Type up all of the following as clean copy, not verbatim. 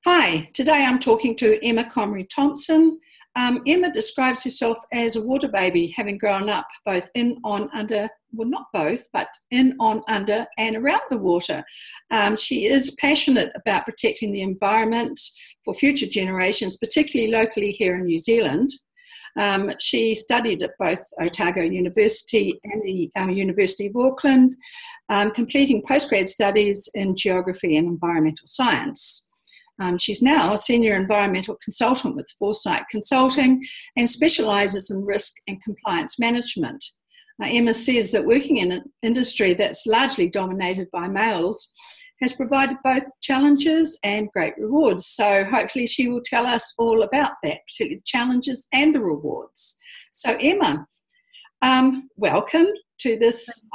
Hi, today I'm talking to Emma Comrie-Thomson. Emma describes herself as a water baby, having grown up both in, on, under, well, not both, but in, on, under, and around the water. She is passionate about protecting the environment for future generations, particularly locally here in New Zealand. She studied at both Otago University and the University of Auckland, completing postgrad studies in geography and environmental science. She's now a senior environmental consultant with Foresight Consulting and specialises in risk and compliance management. Emma says that working in an industry that's largely dominated by males has provided both challenges and great rewards. So hopefully she will tell us all about that, particularly the challenges and the rewards. So Emma, welcome to this.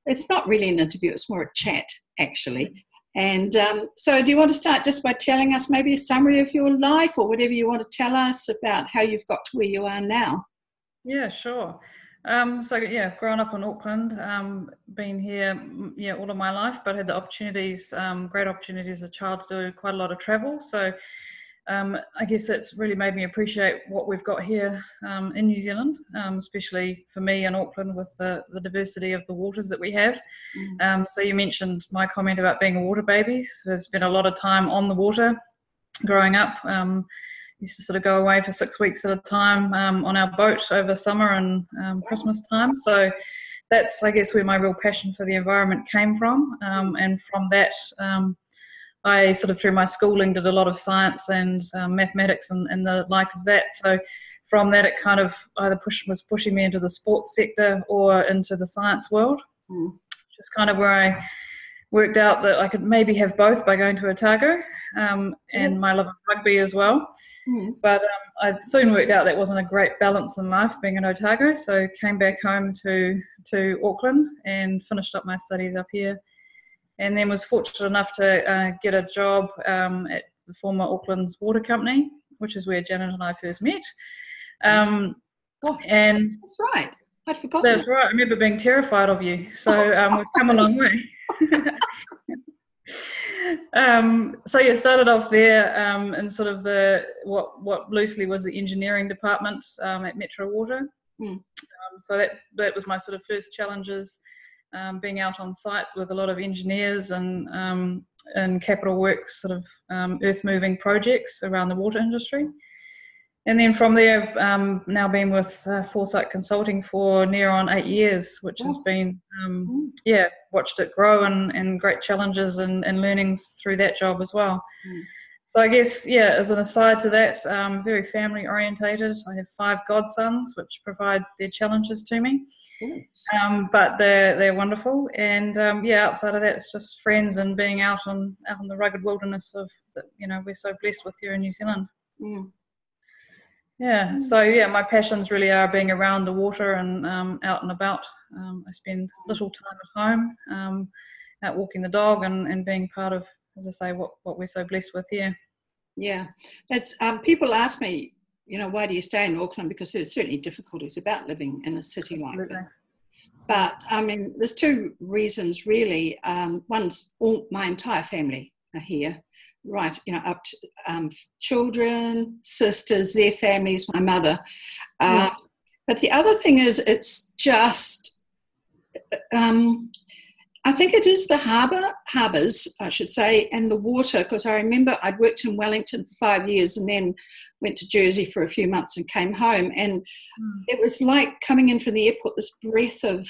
It's not really an interview, it's more a chat actually. And so do you want to start just by telling us maybe a summary of your life or whatever you want to tell us about how you've got to where you are now? Yeah, sure. Growing up in Auckland, been here all of my life, but had the opportunities, great opportunities as a child to do quite a lot of travel. So I guess that's really made me appreciate what we've got here in New Zealand, especially for me in Auckland with the diversity of the waters that we have. So you mentioned my comment about being a water baby. So I've spent a lot of time on the water growing up. Used to sort of go away for 6 weeks at a time on our boat over summer and Christmas time. So that's, I guess, where my real passion for the environment came from. And from that, I sort of through my schooling did a lot of science and mathematics and the like of that. So from that, it kind of either was pushing me into the sports sector or into the science world. Just kind of where I worked out that I could maybe have both by going to Otago and my love of rugby as well. But I soon worked out that wasn't a great balance in life being in Otago, so came back home to Auckland and finished up my studies up here, and then was fortunate enough to get a job at the former Auckland's water company, which is where Janet and I first met. And that's right. I'd forgotten. That's right. I remember being terrified of you. So we've come a long way. Started off there in sort of what loosely was the engineering department at Metro Water. So that was my sort of first challenges, being out on site with a lot of engineers and capital works, sort of earth moving projects around the water industry. And then from there, now been with Foresight Consulting for near on 8 years, which has been, watched it grow and great challenges and learnings through that job as well. So I guess, as an aside to that, very family orientated. I have 5 godsons, which provide their challenges to me, but they're wonderful. And outside of that, it's just friends and being out in the rugged wilderness of, we're so blessed with here in New Zealand. My passions really are being around the water and out and about. I spend little time at home, out walking the dog and being part of, as I say, what we're so blessed with here. Yeah, that's people ask me, why do you stay in Auckland? Because there's certainly difficulties about living in a city like that. But I mean, there's 2 reasons really. One's my entire family are here. Right, up to children, sisters, their families, my mother. But the other thing is it's just, I think it is the harbours, I should say, and the water, because I remember I'd worked in Wellington for 5 years and then went to Jersey for a few months and came home. And it was like coming in from the airport, this breath of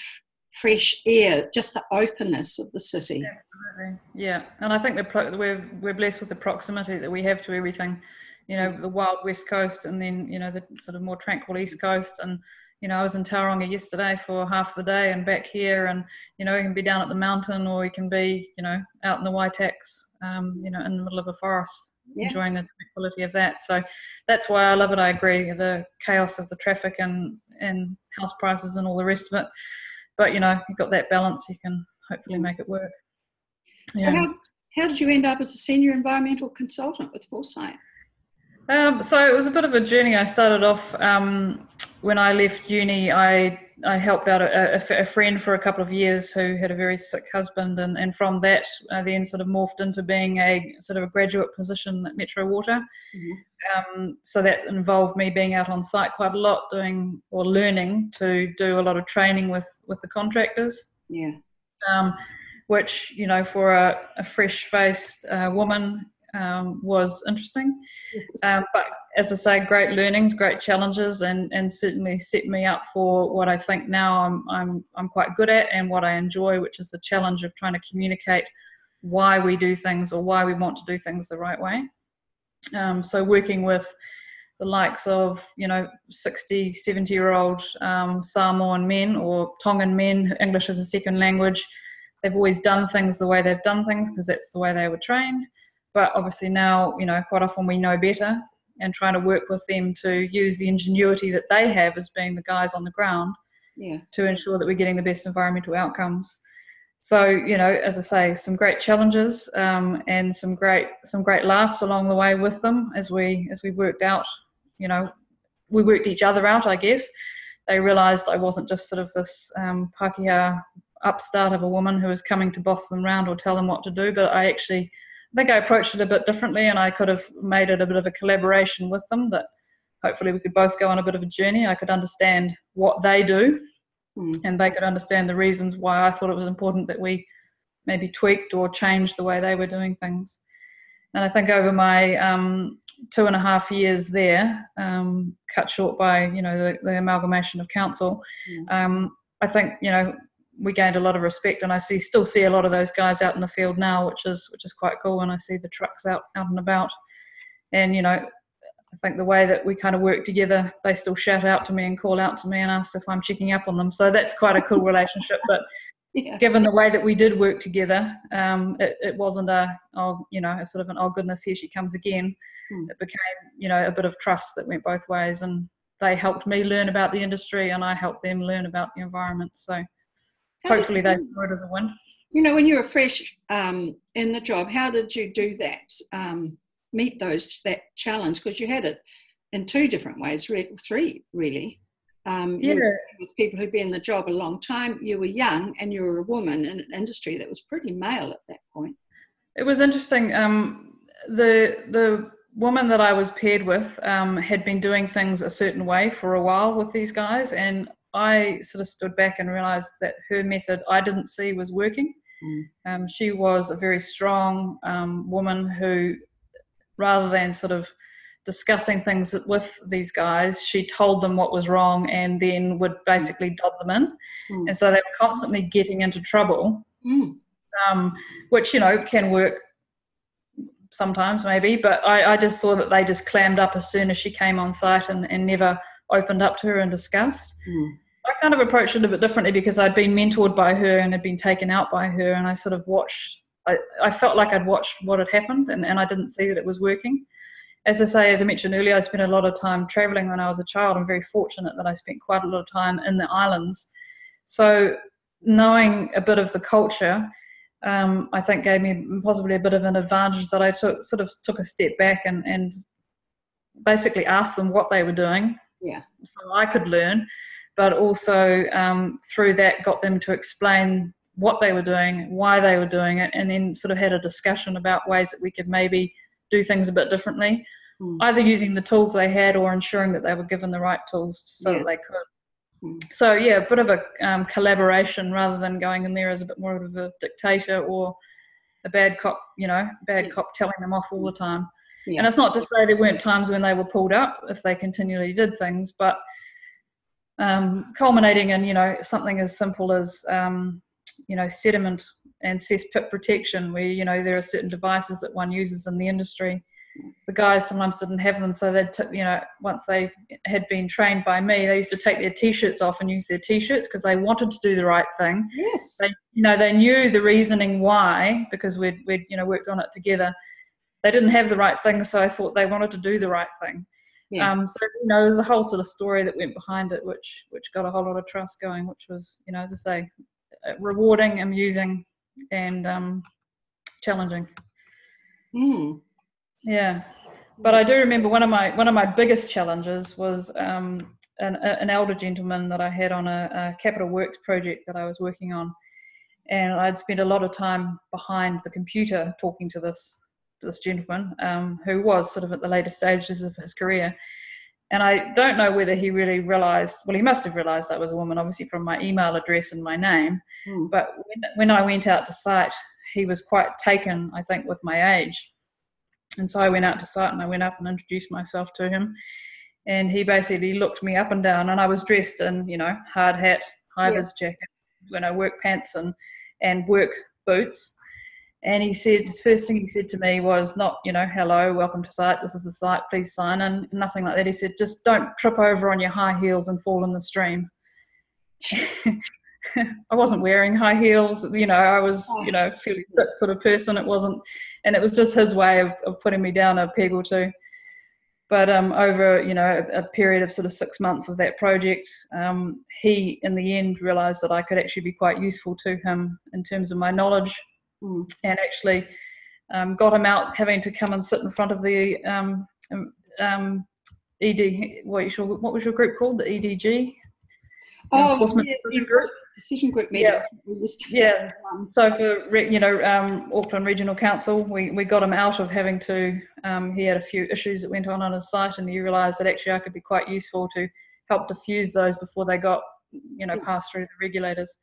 fresh air, just the openness of the city. Absolutely. Yeah, and I think we're blessed with the proximity that we have to everything, the wild west coast and then, the sort of more tranquil east coast. And, I was in Tauranga yesterday for half the day and back here and, we can be down at the mountain or we can be, out in the Waitaks, in the middle of a forest, enjoying the tranquility of that. So that's why I love it. I agree. The chaos of the traffic and house prices and all the rest of it. But, you've got that balance, you can hopefully make it work. So how did you end up as a senior environmental consultant with Foresight? So it was a bit of a journey. I started off when I left uni. I I helped out a friend for a couple of years who had a very sick husband, and from that I then sort of morphed into being a sort of a graduate position at Metro Water. So that involved me being out on site quite a lot, doing or learning to do a lot of training with the contractors. Which, you know, for a fresh-faced woman was interesting. But as I say, great learnings, great challenges, and certainly set me up for what I think now I'm quite good at and what I enjoy, which is the challenge of trying to communicate why we do things or why we want to do things the right way. So working with the likes of, you know, 60, 70-year-old Samoan men or Tongan men, English as a second language. They've always done things the way they've done things because that's the way they were trained. But obviously now, you know, quite often we know better, and trying to work with them to use the ingenuity that they have as being the guys on the ground to ensure that we're getting the best environmental outcomes. So, you know, as I say, some great challenges and some great laughs along the way with them as we worked out, you know, we worked each other out, I guess. They realised I wasn't just sort of this Pākehā upstart of a woman who was coming to boss them around or tell them what to do, but I think I approached it a bit differently, and I could have made it a bit of a collaboration with them that hopefully we could both go on a bit of a journey. I could understand what they do and they could understand the reasons why I thought it was important that we maybe tweaked or changed the way they were doing things. And I think over my 2.5 years there, cut short by, you know, the amalgamation of council, I think, you know, we gained a lot of respect, and I still see a lot of those guys out in the field now, which is quite cool. And I see the trucks out and about, and, you know, I think the way that we kind of work together, they still shout out to me and call out to me and ask if I'm checking up on them. So that's quite a cool relationship. But given the way that we did work together, it wasn't a sort of an, oh goodness, here she comes again. It became, you know, a bit of trust that went both ways, and they helped me learn about the industry and I helped them learn about the environment. So hopefully they saw it as a win. You know, when you were fresh in the job, how did you do that, meet that challenge? Because you had it in two different ways, three really. You were with people who'd been in the job a long time, you were young, and you were a woman in an industry that was pretty male at that point. It was interesting. The woman that I was paired with had been doing things a certain way for a while with these guys, and I sort of stood back and realised that her method I didn't see was working. She was a very strong woman who, rather than sort of discussing things with these guys, she told them what was wrong and then would basically dob them in. And so they were constantly getting into trouble, which, you know, can work sometimes maybe, but I just saw that they just clammed up as soon as she came on site and never opened up to her and discussed. I kind of approached it a bit differently because I'd been mentored by her and had been taken out by her, and I sort of watched, I felt like I'd watched what had happened, and I didn't see that it was working. As I mentioned earlier, I spent a lot of time traveling when I was a child. I'm very fortunate that I spent quite a lot of time in the islands. So knowing a bit of the culture, I think gave me possibly a bit of an advantage, that I took a step back and basically asked them what they were doing, so I could learn, but also through that got them to explain what they were doing, why they were doing it, and then sort of had a discussion about ways that we could maybe do things a bit differently, either using the tools they had or ensuring that they were given the right tools so that they could. So a bit of a collaboration rather than going in there as a bit more of a dictator or a bad cop, cop telling them off all the time. And it's not to say there weren't times when they were pulled up if they continually did things, but culminating in, something as simple as, sediment and cesspit protection, where, there are certain devices that one uses in the industry. The guys sometimes didn't have them, so they'd, once they had been trained by me, they used to take their T-shirts off and use their T-shirts because they wanted to do the right thing. Yes. They knew the reasoning why, because we'd worked on it together. They didn't have the right thing, so I thought they wanted to do the right thing. There's a whole sort of story that went behind it, which got a whole lot of trust going, which was, as I say, rewarding, amusing, and challenging. Yeah, but I do remember one of my biggest challenges was an elder gentleman that I had on a capital works project that I was working on, and I'd spent a lot of time behind the computer talking to this gentleman who was sort of at the later stages of his career. And I don't know whether he really realised, well, he must have realised I was a woman, obviously from my email address and my name. But when I went out to site, he was quite taken, I think, with my age. And so I went out to site and I went up and introduced myself to him. And he basically looked me up and down, and I was dressed in, hard hat, high-vis jacket, work pants and work boots. And he said, the first thing he said to me was not, hello, welcome to site, this is the site, please sign in, nothing like that. He said, just don't trip over on your high heels and fall in the stream. I wasn't wearing high heels, I was, fairly fit sort of person. It wasn't, and it was just his way of putting me down a peg or two. But over, a period of sort of 6 months of that project, he, in the end, realised that I could actually be quite useful to him in terms of my knowledge. And actually got him out having to come and sit in front of the ED. What was your group called? The EDG? Decision group meeting. Yeah. So for Auckland Regional Council, we got him out of having to. He had a few issues that went on his site, and he realised that actually I could be quite useful to help diffuse those before they got passed through the regulators.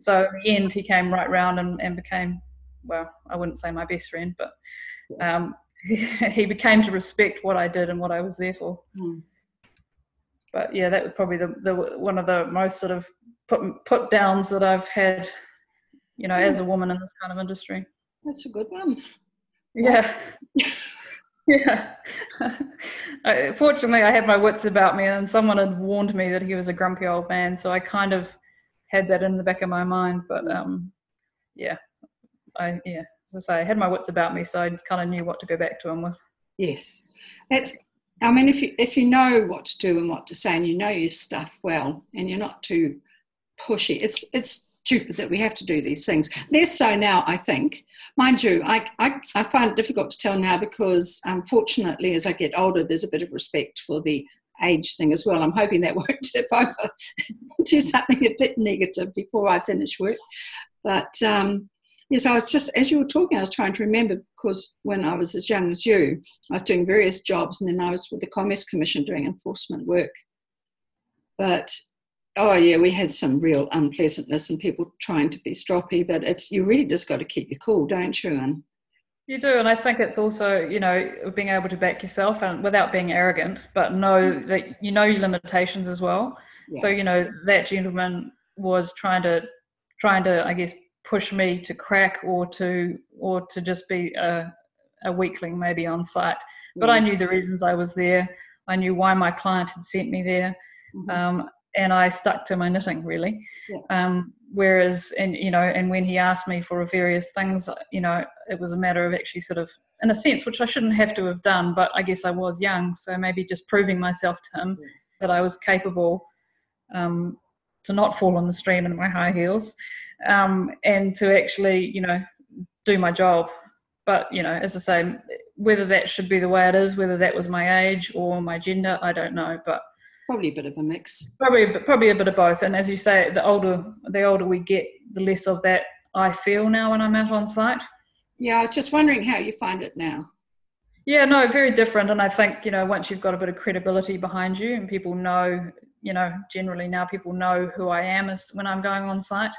So in the end, he came right round and became, well, I wouldn't say my best friend, but he became to respect what I did and what I was there for. But yeah, that was probably the one of the most sort of put downs that I've had, as a woman in this kind of industry. That's a good one. Yeah. Yeah. Fortunately, I had my wits about me, and someone had warned me that he was a grumpy old man, so I kind of had that in the back of my mind. But as I say, I had my wits about me, so I kind of knew what to go back to him with. Yes, if you know what to do and what to say, and you know your stuff well, and you're not too pushy, it's stupid that we have to do these things. Less so now, I think. Mind you, I find it difficult to tell now because, unfortunately, as I get older, there's a bit of respect for the age thing as well. I'm hoping that won't tip over to something a bit negative before I finish work. But yes, I was just, as you were talking, I was trying to remember, because when I was as young as you, I was doing various jobs, and then I was with the Commerce Commission doing enforcement work. But, we had some real unpleasantness and people trying to be stroppy, but you really just got to keep your cool, don't you? And you do, and I think it's also, being able to back yourself and without being arrogant, but know that you know your limitations as well. Yeah. So, that gentleman was trying to, I guess, push me to crack or to just be a weakling maybe on site. But I knew the reasons I was there. I knew why my client had sent me there. And I stuck to my knitting, really. Yeah. Whereas, and when he asked me for various things, it was a matter of actually sort of, in a sense, which I shouldn't have to have done, but I guess I was young. So maybe just proving myself to him that I was capable to not fall in the stream in my high heels, and to actually, do my job. But, as I say, whether that should be the way it is, whether that was my age or my gender, I don't know. But probably a bit of a mix. Probably a bit of both. And as you say, the older we get, the less of that I feel now when I'm out on site. Yeah, just wondering how you find it now. Yeah, no, very different. And I think, once you've got a bit of credibility behind you and people know, generally now people know who I am as when I'm going on site.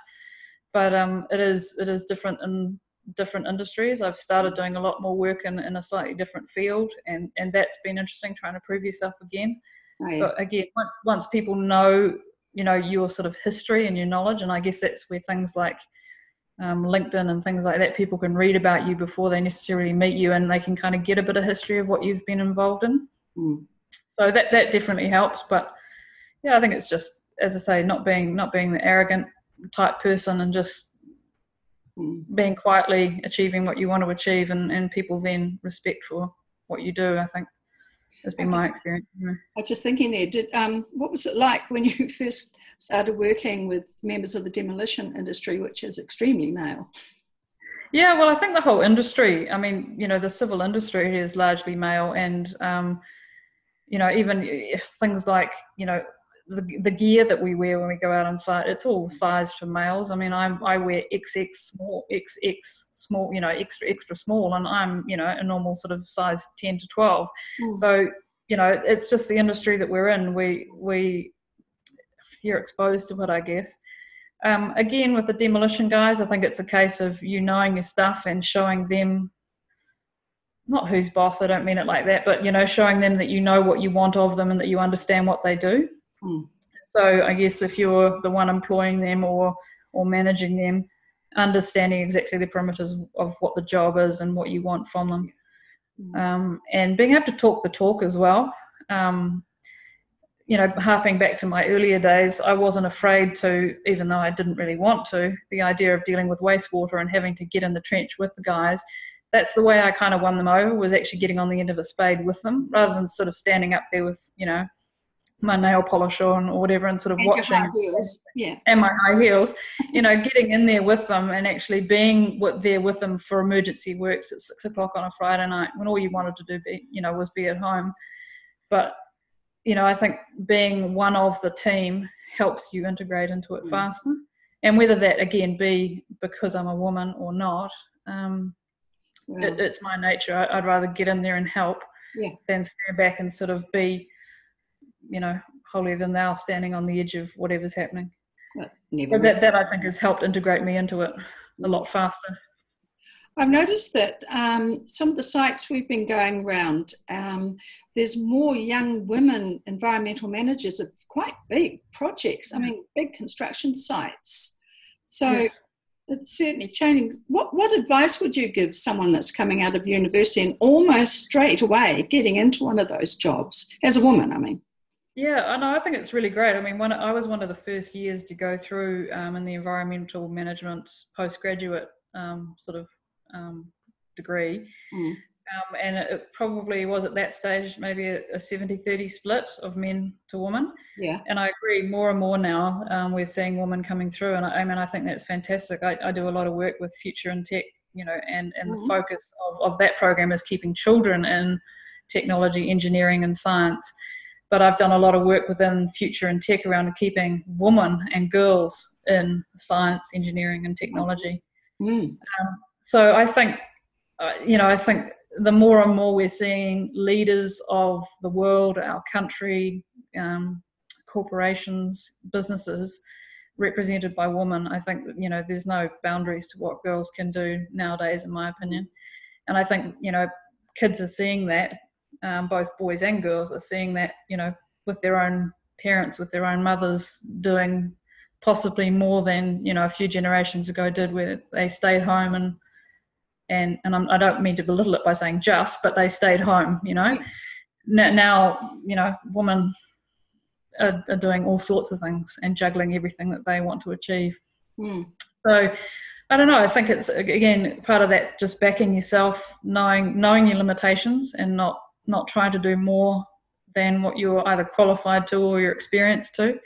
But it is different in different industries. I've started doing a lot more work in a slightly different field, and that's been interesting, trying to prove yourself again. Oh, yeah. But again, once people know, your sort of history and your knowledge, and I guess that's where things like LinkedIn and things like that, people can read about you before they necessarily meet you, and they can kind of get a bit of history of what you've been involved in. So that definitely helps. But yeah, I think it's just, as I say, not being the arrogant type person, and just being quietly achieving what you want to achieve, and people then respect for what you do, I think. Has been my experience. I was just thinking there, what was it like when you first started working with members of the demolition industry, which is extremely male? Yeah, well, I think the whole industry, I mean, the civil industry is largely male, and, even if things like, the gear that we wear when we go out on site, it's all sized for males. I mean, I wear XX small, XX small, extra small, and I'm, a normal sort of size 10 to 12. So, it's just the industry that we're in. You're exposed to it, I guess. Again, with the demolition guys, I think it's a case of you knowing your stuff and showing them, not who's boss, I don't mean it like that, but, showing them that you know what you want of them and that you understand what they do. So I guess if you're the one employing them or managing them, understanding exactly the parameters of what the job is and what you want from them. And being able to talk the talk as well. Harping back to my earlier days, I wasn't afraid to, even though I didn't really want to, the idea of dealing with wastewater and having to get in the trench with the guys. That's the way I kind of won them over, was actually getting on the end of a spade with them, rather than sort of standing up there with, my nail polish on or whatever and sort of watching. Your high heels. Yeah. And my high heels, getting in there with them and actually being there with them for emergency works at 6 o'clock on a Friday night when all you wanted to do, was be at home. But, I think being one of the team helps you integrate into it faster. And whether that, again, be because I'm a woman or not, it's my nature. I'd rather get in there and help than stand back and sort of be, holier than thou, standing on the edge of whatever's happening. But that I think has helped integrate me into it a lot faster. I've noticed that some of the sites we've been going around, there's more young women environmental managers of quite big projects. I mean, big construction sites. So it's certainly changing. What advice would you give someone that's coming out of university and almost straight away getting into one of those jobs, as a woman, I mean? Yeah, I think it's really great. I mean, I was one of the first years to go through in the environmental management postgraduate degree. And it probably was at that stage maybe a 70-30 split of men to women. Yeah. And I agree, more and more now we're seeing women coming through, and I think that's fantastic. I do a lot of work with Future in Tech, and the focus of that program is keeping children in technology, engineering and science. But I've done a lot of work within Future in Tech around keeping women and girls in science, engineering and technology. So I think, I think the more and more we're seeing leaders of the world, our country, corporations, businesses represented by women, I think, there's no boundaries to what girls can do nowadays, in my opinion. And I think, kids are seeing that. Both boys and girls are seeing that, with their own parents, with their own mothers, doing possibly more than, a few generations ago did, where they stayed home and I don't mean to belittle it by saying just, but they stayed home, Now, women are doing all sorts of things and juggling everything that they want to achieve. So I don't know, I think it's, again, part of that, just backing yourself, knowing your limitations and not trying to do more than what you're either qualified to or you're experienced to.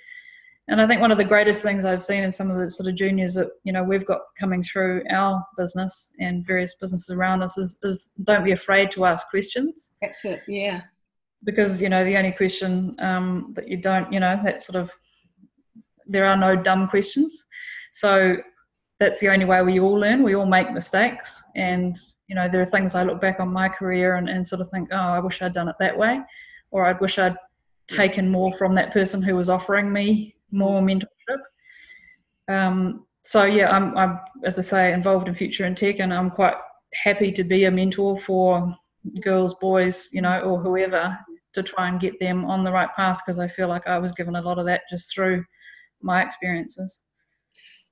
And I think one of the greatest things I've seen in some of the sort of juniors that, we've got coming through our business and various businesses around us is don't be afraid to ask questions. That's it, yeah. Because, the only question that you don't, that sort of, there are no dumb questions. So that's the only way we all learn. We all make mistakes. And, there are things I look back on my career and sort of think, oh, I wish I'd done it that way. Or I wish I'd taken more from that person who was offering me more mentorship. So yeah, I'm, as I say, involved in Future in Tech, and I'm quite happy to be a mentor for girls, boys, or whoever, to try and get them on the right path, because I feel like I was given a lot of that just through my experiences.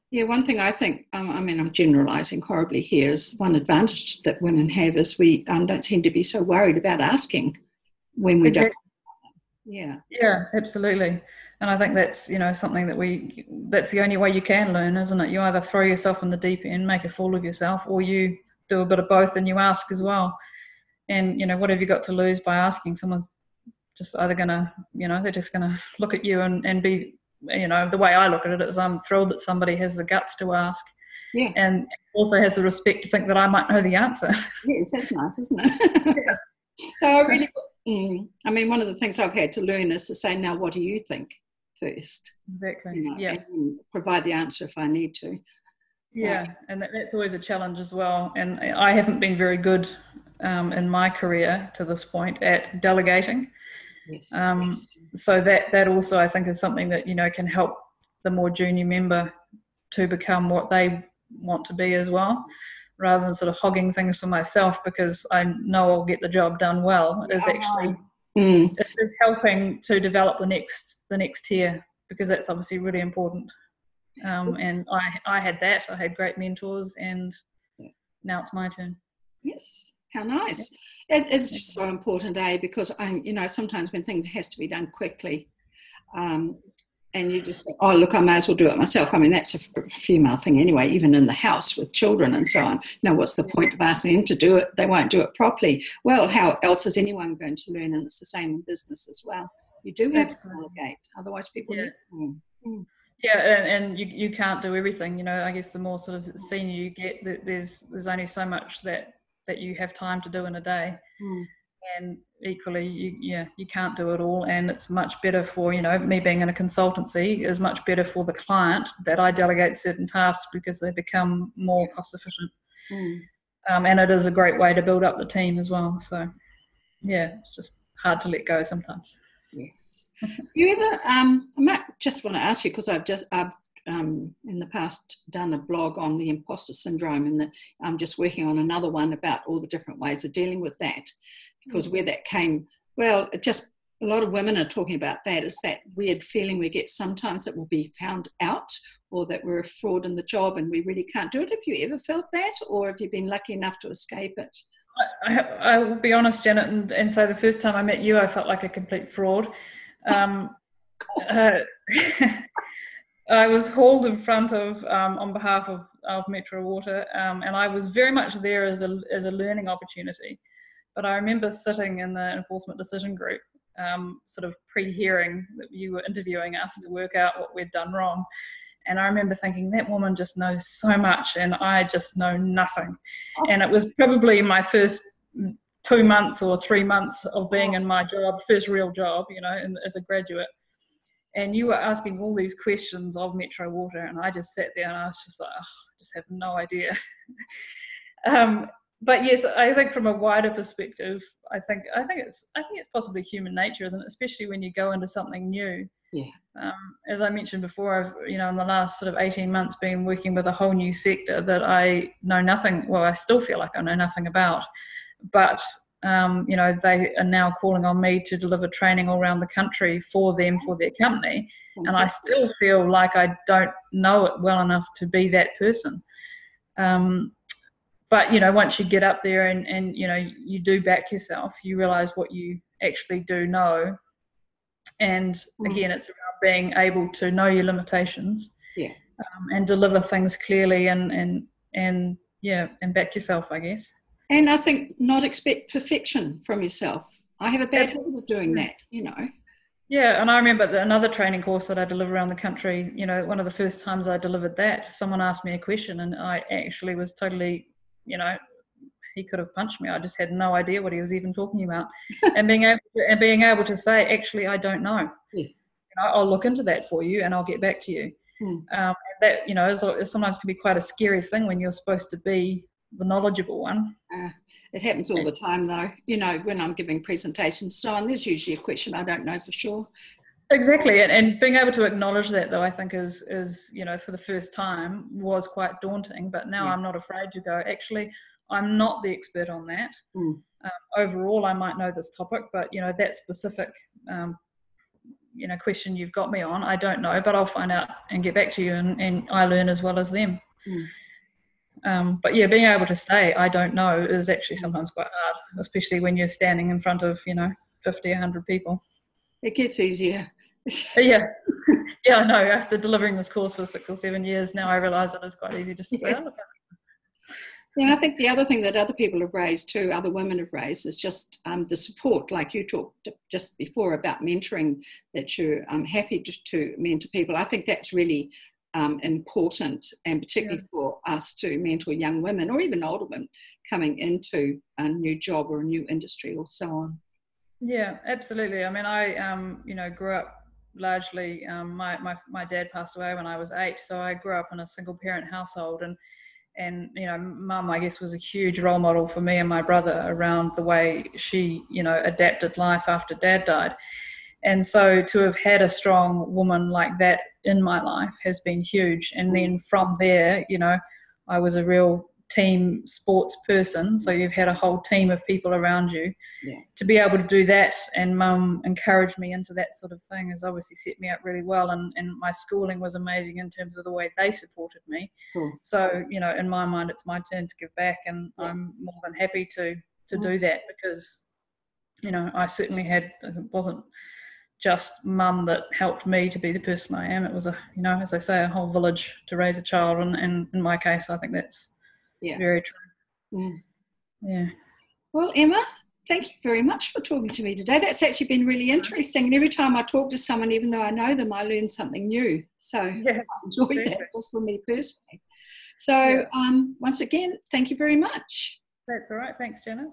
Yeah, one thing I think, I'm generalising horribly here, is one advantage that women have is we don't seem to be so worried about asking when we don't. Yeah. Yeah, absolutely. And I think that's, something that that's the only way you can learn, isn't it? You either throw yourself in the deep end, make a fool of yourself, or you do a bit of both and you ask as well. And, what have you got to lose by asking? Someone's just either going to, they're just going to look at you and be, the way I look at it is I'm thrilled that somebody has the guts to ask. Yeah. And also has the respect to think that I might know the answer. Yes, that's nice, isn't it? Yeah. So I really, one of the things I've had to learn is to say, now, what do you think? first. Exactly. Yeah. And then provide the answer if I need to. Yeah, and that's always a challenge as well. And I haven't been very good in my career to this point at delegating. Yes. So that also I think is something that can help the more junior member to become what they want to be as well, rather than sort of hogging things for myself because I know I'll get the job done well. Is actually it is helping to develop the next tier, because that's obviously really important. And I had that. I had great mentors, and now it's my turn. Yes. How nice. It's so important, because sometimes when things has to be done quickly, and you just say, oh, look, I may as well do it myself. I mean, that's a female thing anyway, even in the house with children and so on. What's the point of asking them to do it? They won't do it properly. Well, how else is anyone going to learn? And it's the same in business as well. You do have to delegate, otherwise people Yeah, and you can't do everything. I guess the more sort of senior you get, there's only so much that you have time to do in a day. And equally, you can't do it all, and it's much better for, me being in a consultancy is much better for the client that I delegate certain tasks, because they become more cost efficient. And it is a great way to build up the team as well. So, it's just hard to let go sometimes. Yes. You ever, I might just want to ask you, because I've in the past done a blog on the imposter syndrome, and I'm just working on another one about all the different ways of dealing with that, because where that came, well, just a lot of women are talking about that, is that weird feeling we get sometimes that we'll be found out, or that we're a fraud in the job and we really can't do it. Have you ever felt that, or have you been lucky enough to escape it? I will be honest, Janet, and so the first time I met you, I felt like a complete fraud. I was hauled in front of, on behalf of Metro Water, and I was very much there as a learning opportunity. But I remember sitting in the enforcement decision group, sort of pre-hearing that you were interviewing us to work out what we'd done wrong. And I remember thinking, that woman just knows so much and I just know nothing. And it was probably my first 2 months or 3 months of being in my job, first real job, as a graduate. And you were asking all these questions of Metro Water, and I just sat there and I was just like, I just have no idea. But yes, I think from a wider perspective, I think it's possibly human nature, isn't it? Especially when you go into something new. Yeah. As I mentioned before, I've in the last sort of 18 months been working with a whole new sector that I know nothing. Well, I still feel like I know nothing about, but they are now calling on me to deliver training all around the country for them, for their company. Fantastic. And I still feel like I don't know it well enough to be that person. But, once you get up there and you do back yourself, you realize what you actually do know. And again, it's about being able to know your limitations, and deliver things clearly and back yourself, I guess. And I think not expect perfection from yourself. I have a bad habit of doing that, Yeah, and I remember another training course that I deliver around the country, one of the first times I delivered that, someone asked me a question and I actually was totally, he could have punched me. I just had no idea what he was even talking about. And being able to say, actually, I don't know. Yeah. I'll look into that for you and I'll get back to you. That, sometimes can be quite a scary thing when you're supposed to be the knowledgeable one. It happens all the time though, when I'm giving presentations, so on, there's usually a question I don't know for sure. Exactly, and being able to acknowledge that though, I think is for the first time was quite daunting, but now I'm not afraid to go, actually, I'm not the expert on that. Overall, I might know this topic, but that specific question you've got me on, I don't know, but I'll find out and get back to you, and I learn as well as them. But being able to say I don't know is actually sometimes quite hard, especially when you're standing in front of 50, 100 people. It gets easier. Yeah, I know. After delivering this course for 6 or 7 years now, I realise it is quite easy just to say, oh, okay. And I think the other thing that other people have raised too, other women have raised, is just the support, like you talked just before about mentoring, that you're happy just to mentor people. I think that's really important, and particularly for us to mentor young women or even older women coming into a new job or a new industry or so on. Yeah, absolutely. I mean, I grew up largely, my dad passed away when I was 8, so I grew up in a single parent household, and you know, mum, I guess, was a huge role model for me and my brother around the way she, you know, adapted life after dad died. And so to have had a strong woman like that in my life has been huge. And then from there, you know, I was a real team sports person, so you've had a whole team of people around you. To be able to do that, and mum encouraged me into that sort of thing, has obviously set me up really well. And my schooling was amazing in terms of the way they supported me. So, you know, in my mind, it's my turn to give back, and I'm more than happy to do that, because, you know, I certainly had, it wasn't just mum that helped me to be the person I am. It was you know, as I say, a whole village to raise a child, and in my case, I think that's very true. Yeah. Well, Emma, thank you very much for talking to me today. That's actually been really interesting. And every time I talk to someone, even though I know them, I learn something new. So I enjoy that, just for me personally. So once again, thank you very much. That's all right. Thanks, Janet.